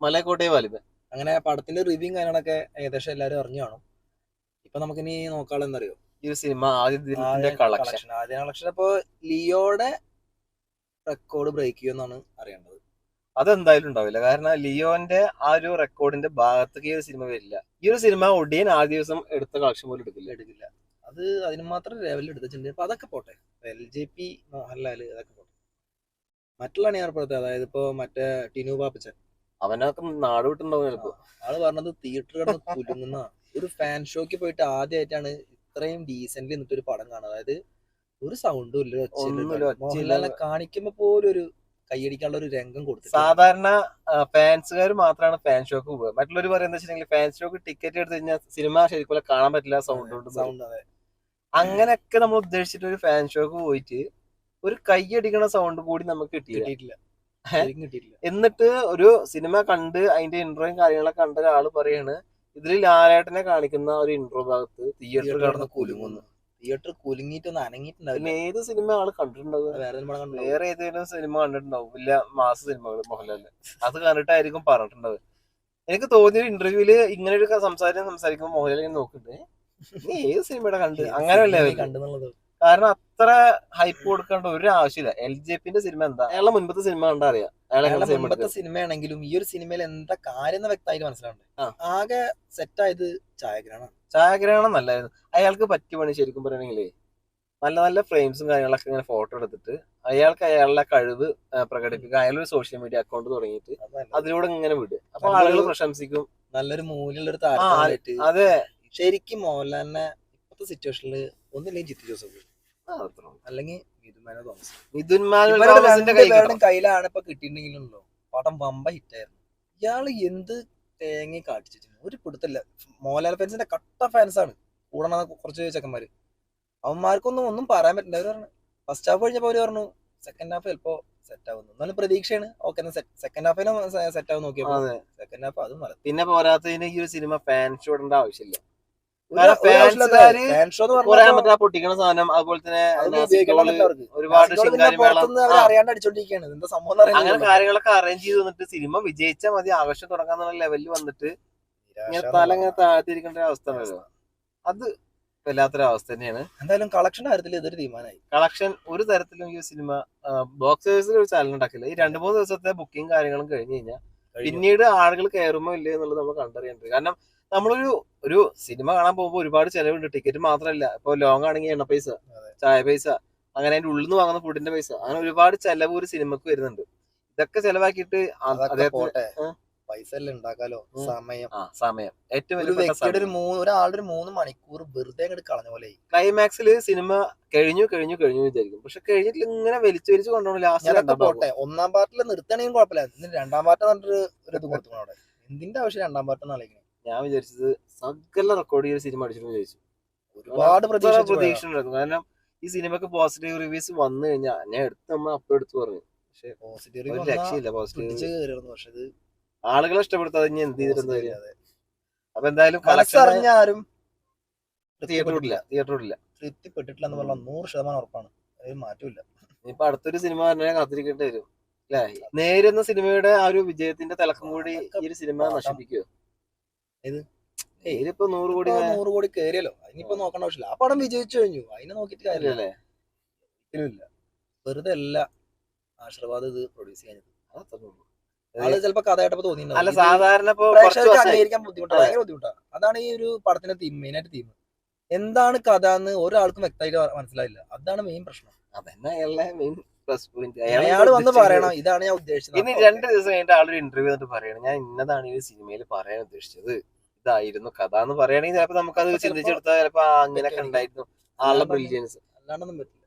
മലക്കോട്ടെ വാലിബൻ. അങ്ങനെ പടത്തിന്റെ റിവ്യൂ കാര്യങ്ങളൊക്കെ ഏകദേശം എല്ലാവരും അറിഞ്ഞു കാണും. ഇപ്പൊ നമുക്കിനി നോക്കാനുള്ള എന്തറിയോ, ഈ ഒരു സിനിമ ആദ്യ കളക്ഷൻ. ആദ്യ കളക്ഷൻ ഇപ്പൊ ലിയോയുടെ റെക്കോർഡ് ബ്രേക്ക് ചെയ്യുമെന്നാണ് അറിയേണ്ടത്. അതെന്തായാലും ഉണ്ടാവില്ല. കാരണം ലിയോന്റെ ആ ഒരു റെക്കോർഡിന്റെ ഭാഗത്തേക്ക് ഈ ഒരു സിനിമ വരില്ല. ഈ ഒരു സിനിമ ഒടിയൻ ആദ്യ ദിവസം എടുത്ത കളക്ഷൻ പോലും എടുക്കില്ല. അത് അതിന് മാത്രം ലെവലിൽ എടുത്തിട്ടുണ്ട്. അപ്പൊ അതൊക്കെ പോട്ടെ, LJP മോഹൻലാൽ അതൊക്കെ പോട്ടെ. മറ്റുള്ള ഏർപ്പെടുത്തത്, അതായത് ഇപ്പൊ മറ്റേ ടിനു പാപ്പച്ചൻ, അവനൊക്കെ നാട് വിട്ടുണ്ടാവും ചിലപ്പോ. ആള് പറഞ്ഞത് തിയേറ്റർ കിടന്ന് കുലുങ്ങുന്ന ഒരു ഫാൻ ഷോക്ക് പോയിട്ട് ആദ്യമായിട്ടാണ് ഇത്രയും ഡീസന്റ്ലി എന്നിട്ട് ഒരു പടം കാണുന്നത്. അതായത് ഒരു സൗണ്ടും ഇല്ല, മോഹൻലാലിനെ കാണിക്കുമ്പോ പോലും ഒരു കൈയടിക്കാനുള്ള ഒരു രംഗം കൊടുത്തു. സാധാരണ ഫാൻസുകാർ മാത്രമാണ് ഫാൻ ഷോക്ക് പോകുക. മറ്റുള്ളവർ പറയുന്നത് വെച്ചിട്ടുണ്ടെങ്കിൽ ഫാൻ ഷോക്ക് ടിക്കറ്റ് എടുത്ത് കഴിഞ്ഞാൽ സിനിമ ശരിക്കും കാണാൻ പറ്റില്ല, സൗണ്ട്. അതെ, അങ്ങനെയൊക്കെ നമ്മൾ ഉദ്ദേശിച്ചിട്ട് ഒരു ഫാൻ ഷോക്ക് പോയിട്ട് ഒരു കൈയടിക്കണ സൗണ്ട് കൂടി നമുക്ക് കിട്ടിയിട്ടില്ല. എന്നിട്ട് ഒരു സിനിമ കണ്ട് അതിന്റെ ഇൻട്രോയും കാര്യങ്ങളൊക്കെ കണ്ട ഒരാള് പറയാണ് ഇതിൽ ലാലേട്ടനെ കാണിക്കുന്ന ഒരു ഇൻട്രോ ഭാഗത്ത് തിയേറ്റർ കടന്ന് കുലുങ്ങുന്നു. തിയേറ്റർ കുലുങ്ങിയിട്ടൊന്നും അനങ്ങിയിട്ടുണ്ടാവില്ല. ഏത് സിനിമ ആള് കണ്ടിട്ടുണ്ടാവും? വേറെ ഏതെങ്കിലും സിനിമ കണ്ടിട്ടുണ്ടാവും, വലിയ മാസ സിനിമകൾ മോഹൻലാലിന്റെ. അത് കണ്ടിട്ടായിരിക്കും പറഞ്ഞിട്ടുണ്ടാവും. എനിക്ക് തോന്നിയ ഇന്റർവ്യൂല് ഇങ്ങനെ ഒരു സംസാരിക്കുമ്പോൾ മോഹൻലാൽ ഇങ്ങനെ നോക്കുന്നുണ്ട്, ഏത് സിനിമയുടെ കണ്ട് അങ്ങനെയല്ലേ കണ്ടെന്നുള്ളത്. കാരണം അത്ര ഹൈപ്പ് കൊടുക്കേണ്ട ഒരു ആവശ്യമില്ല. LJPന്റെ സിനിമ എന്താ, അയാളെ മുൻപത്തെ സിനിമ കണ്ടാ അറിയാം. മുൻപത്തെ സിനിമയാണെങ്കിലും ഈ ഒരു സിനിമയിൽ എന്താ കാര്യം വ്യക്തമായിട്ട് മനസ്സിലാവുന്നുണ്ട്. ആകെ സെറ്റായത് ഛായാഗ്രഹണം നല്ലായിരുന്നു. അയാൾക്ക് പറ്റിയ പണി ശരിക്കും പറയണെങ്കിലേ നല്ല നല്ല ഫ്രെയിംസും കാര്യങ്ങളൊക്കെ ഇങ്ങനെ ഫോട്ടോ എടുത്തിട്ട് അയാൾക്ക് അയാളുടെ കഴിവ് പ്രകടിപ്പിക്കുക. അയാളൊരു സോഷ്യൽ മീഡിയ അക്കൗണ്ട് തുടങ്ങിയിട്ട് അതിലൂടെ ഇങ്ങനെ വിടുക. അപ്പൊ ആളുകൾ പ്രശംസിക്കും. നല്ലൊരു മൂല്യമുള്ളൊരു താരമായിട്ട്. അതെ, ശരിക്കും മോഹൻലാലിനെ ഇപ്പോഴത്തെ സിറ്റുവേഷനിൽ ഒന്നില്ലെങ്കിൽ ജിത്തു ജോസഫ് അല്ലെങ്കിൽ മിഥുൻ മാനുവൽ കയ്യിലാണ് ഇപ്പൊ കിട്ടിയിട്ടുണ്ടെങ്കിലുണ്ടോ പടം വമ്പ ഹിറ്റായിരുന്നു. ഇയാള് എന്ത് തേങ്ങ കാട്ടിച്ചു ഒരു പിടുത്തല്ല. മോഹൻലാൽ ഫാൻസിന്റെ കട്ട ഫാൻസാണ് കൂടണ കുറച്ച് ചെക്കന്മാര്. അവന്മാർക്കൊന്നും ഒന്നും പറയാൻ പറ്റില്ല. അവര് പറഞ്ഞു ഫസ്റ്റ് ഹാഫ് കഴിഞ്ഞപ്പോ അവര് പറഞ്ഞു സെക്കൻഡ് ഹാഫ് ചിലപ്പോ സെറ്റ് ആവുന്നു. എന്നാലും പ്രതീക്ഷയാണ്. ഓക്കെ, സെക്കൻഡ് ഹാഫിനും സെറ്റ് ആവും നോക്കിയപ്പോ സെക്കൻഡ് ഹാഫ് അതും മതി. പിന്നെ പോരാത്തതിന് ഈ ഒരു സിനിമ ഫാൻ ഷോ ഇടേണ്ട ആവശ്യമില്ല. പൊട്ടിക്കണ സാധനം, അതുപോലെ തന്നെ ഒരുപാട് അറിയാണ്ട് അടിച്ചോണ്ടിരിക്കുകയാണ്. എന്താ സംഭവം അങ്ങനെ കാര്യങ്ങളൊക്കെ അറേഞ്ച് ചെയ്ത് വന്നിട്ട് സിനിമ വിജയിച്ചാൽ മതി, ആവശ്യം തുടങ്ങാന്നുള്ള ലെവലിൽ വന്നിട്ട് തല ഇങ്ങനെ താഴ്ത്തിരിക്കേണ്ട ഒരു അവസ്ഥ ഉണ്ടല്ലോ. അത് വല്ലാത്തൊരവസ്ഥ തന്നെയാണ്. എന്തായാലും കളക്ഷന്റെ കാര്യത്തിൽ ഇതൊരു തീരുമാനമായി. കളക്ഷൻ ഒരു തരത്തിലും ഈ സിനിമ ബോക്സ് ഓഫീസിൽ ഒരു ചാലൻ ഉണ്ടാക്കില്ല. ഈ 2-3 ദിവസത്തെ ബുക്കിംഗ് കാര്യങ്ങളും കഴിഞ്ഞ് കഴിഞ്ഞാൽ പിന്നീട് ആളുകൾ കയറുമോ ഇല്ലേ എന്നുള്ളത് നമ്മൾ കണ്ടറിയേണ്ടത്. കാരണം നമ്മളൊരു സിനിമ കാണാൻ പോകുമ്പോൾ ഒരുപാട് ചെലവുണ്ട്. ടിക്കറ്റ് മാത്രമല്ല, ഇപ്പൊ ലോങ് ആണെങ്കിൽ എണ്ണ പൈസ, ചായ പൈസ, അങ്ങനെ അതിന്റെ ഉള്ളിൽ നിന്ന് വാങ്ങുന്ന ഫുഡിന്റെ പൈസ, അങ്ങനെ ഒരുപാട് ചെലവ് ഒരു സിനിമക്ക് വരുന്നുണ്ട്. ഇതൊക്കെ ചെലവാക്കിയിട്ട് പൈസ എല്ലാം ഉണ്ടാക്കാലോ. സമയം ഏറ്റവും ഒരാളുടെ 3 മണിക്കൂർ വെറുതെ അങ്ങോട്ട് കളഞ്ഞ പോലെ. ക്ലൈമാക്സിൽ സിനിമ കഴിഞ്ഞു വിചാരിക്കും, പക്ഷെ കഴിഞ്ഞിട്ട് ഇങ്ങനെ വലിച്ചു കൊണ്ടുപോകണം. ലാസ്റ്റ് പോട്ടെ, 1-ാം പാർട്ടിൽ നിർത്തണമെങ്കിൽ കുഴപ്പമില്ല. 2-ാം പാർട്ട് പറഞ്ഞിട്ട് ഒരു ഇത് കൊടുത്തു അവിടെ. എന്തിന്റെ ആവശ്യം 2-ാം പാർട്ട് എന്നാളിങ്ങനെ. ഞാൻ വിചാരിച്ചത് സകല റെക്കോർഡ് ചെയ്ത സിനിമ അടിച്ചിട്ട് വിചാരിച്ചു. ഒരുപാട് പ്രതീക്ഷ ഉണ്ടായിരുന്നു. കാരണം ഈ സിനിമക്ക് പോസിറ്റീവ് റിവ്യൂസ് വന്നു കഴിഞ്ഞാൽ ഞാൻ എടുത്തു പറഞ്ഞു. പക്ഷെ പോസിറ്റീവ് രക്ഷയില്ല. പോസിറ്റീവ് പക്ഷെ ആളുകളെ ഇഷ്ടപ്പെടുത്താതെ ഇനി എന്ത് ചെയ്തിരുന്നു. അപ്പൊ എന്തായാലും ആരും തിയേറ്ററില്ല തൃപ്തിപ്പെട്ടിട്ടില്ല എന്ന് പറഞ്ഞാൽ 100% ഉറപ്പാണ്. അത് മാറ്റമില്ല. ഇപ്പൊ അടുത്തൊരു സിനിമ തന്നെ കാത്തിരിക്കേണ്ടി വരും അല്ലെ. നേരുന്ന സിനിമയുടെ ആ ഒരു വിജയത്തിന്റെ തിളക്കം കൂടി ഈ ഒരു സിനിമ നശിപ്പിക്കുവോ? ഇതിപ്പോ 100 കോടി കയറിയല്ലോ. അതിനിപ്പോ നോക്കേണ്ട ആവശ്യമില്ല. ആ പടം വിജയിച്ചു കഴിഞ്ഞു. അതിനെ നോക്കിയിട്ട് കാര്യമില്ല. വെറുതെ അല്ല ആശീർവാദ് ഇത് പ്രൊഡ്യൂസ് ചെയ്യുന്നത്. അത് ചിലപ്പോ കഥയായിട്ടപ്പോ തോന്നിയിട്ടുണ്ടാവും. സാധാരണ അംഗീകരിക്കാൻ ബുദ്ധിമുട്ടാണ്. അതാണ് ഈ ഒരു പടത്തിന്റെ മെയിനായിട്ട് തീം. എന്താണ് കഥ എന്ന് ഒരാൾക്കും വ്യക്തമായിട്ട് മനസ്സിലായില്ല. അതാണ് മെയിൻ പ്രശ്നം. അതന്നെ അയാളുടെ മെയിൻ പ്ലസ് പോയിന്റ്. അയാള് വന്ന് പറയണം ഇതാണ് ഞാൻ ഉദ്ദേശിച്ചത്. ഇനി 2 ദിവസം കഴിഞ്ഞിട്ട് ആളൊരു ഇന്റർവ്യൂ എന്നിട്ട് പറയണം ഞാൻ ഇന്നതാണ് ഈ സിനിമയിൽ പറയാൻ ഉദ്ദേശിച്ചത്, ഇതായിരുന്നു കഥ എന്ന് പറയുകയാണെങ്കിൽ ചിലപ്പോ നമുക്കത് ചിന്തിച്ചെടുത്താൽ ചിലപ്പോ അങ്ങനെയൊക്കെ ഉണ്ടായിരുന്നു ആളുടെ ബ്രില്യൻസ്. അല്ലാണ്ടൊന്നും പറ്റില്ല.